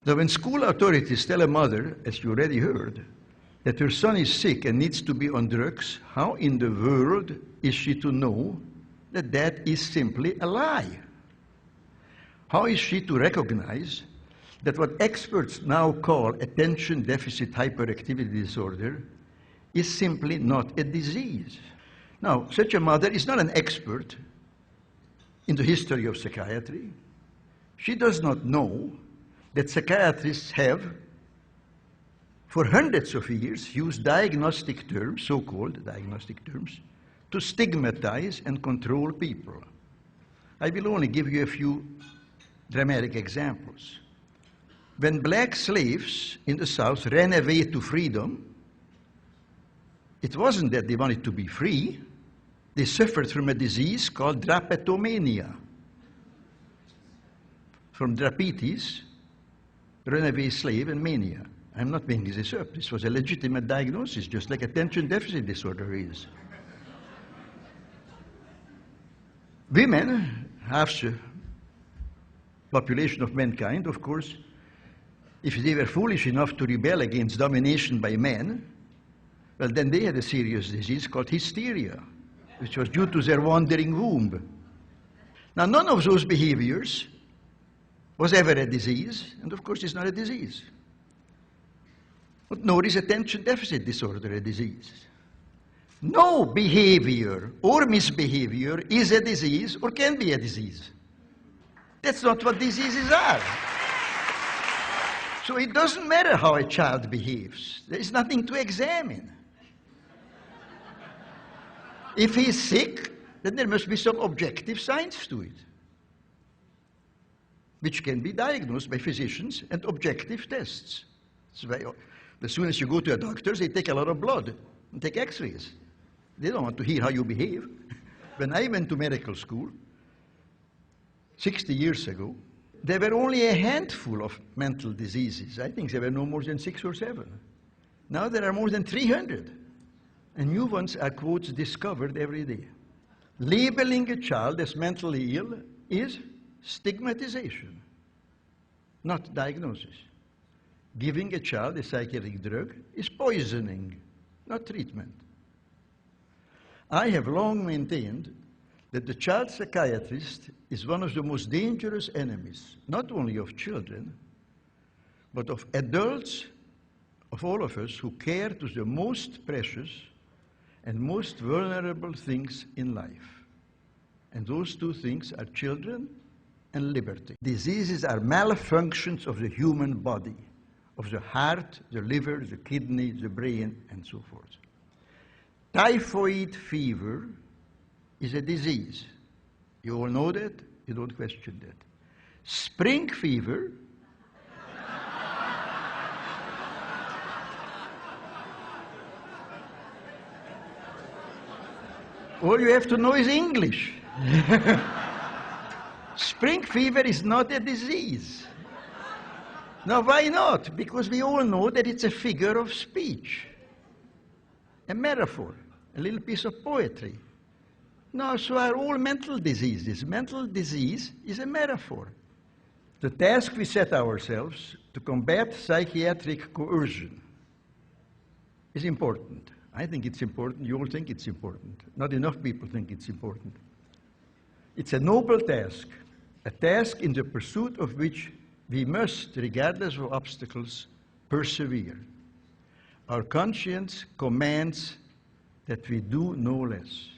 Now, when school authorities tell a mother, as you already heard, that her son is sick and needs to be on drugs, how in the world is she to know that that is simply a lie? How is she to recognize that what experts now call attention deficit hyperactivity disorder is simply not a disease? Now, such a mother is not an expert in the history of psychiatry. She does not know that psychiatrists have, for hundreds of years, used diagnostic terms, so-called diagnostic terms, to stigmatize and control people. I will only give you a few dramatic examples. When black slaves in the South ran away to freedom, it wasn't that they wanted to be free. They suffered from a disease called drapetomania. From drapetes, runaway slave, and mania. I'm not making this up. This was a legitimate diagnosis, just like attention deficit disorder is. Women, half the population of mankind, of course, if they were foolish enough to rebel against domination by men, well, then they had a serious disease called hysteria, which was due to their wandering womb. Now, none of those behaviors was ever a disease, and of course it's not a disease. But nor is attention deficit disorder a disease. No behavior or misbehavior is a disease or can be a disease. That's not what diseases are. So it doesn't matter how a child behaves. There is nothing to examine. If he's sick, then there must be some objective science to it, which can be diagnosed by physicians and objective tests. That's why as soon as you go to a doctor, they take a lot of blood and take x-rays. They don't want to hear how you behave. When I went to medical school 60 years ago, there were only a handful of mental diseases. I think there were no more than 6 or 7. Now there are more than 300. And new ones are, quotes, discovered every day. Labeling a child as mentally ill is stigmatization, not diagnosis. Giving a child a psychiatric drug is poisoning, not treatment. I have long maintained that the child psychiatrist is one of the most dangerous enemies, not only of children, but of adults, of all of us who care to the most precious and most vulnerable things in life. And those two things are children and liberty. Diseases are malfunctions of the human body, of the heart, the liver, the kidney, the brain, and so forth. Typhoid fever is a disease. You all know that, you don't question that. Spring fever all you have to know is English. Spring fever is not a disease. Now, why not? Because we all know that it's a figure of speech, a metaphor, a little piece of poetry. No, so are all mental diseases. Mental disease is a metaphor. The task we set ourselves to combat psychiatric coercion is important. I think it's important. You all think it's important. Not enough people think it's important. It's a noble task, a task in the pursuit of which we must, regardless of obstacles, persevere. Our conscience commands that we do no less.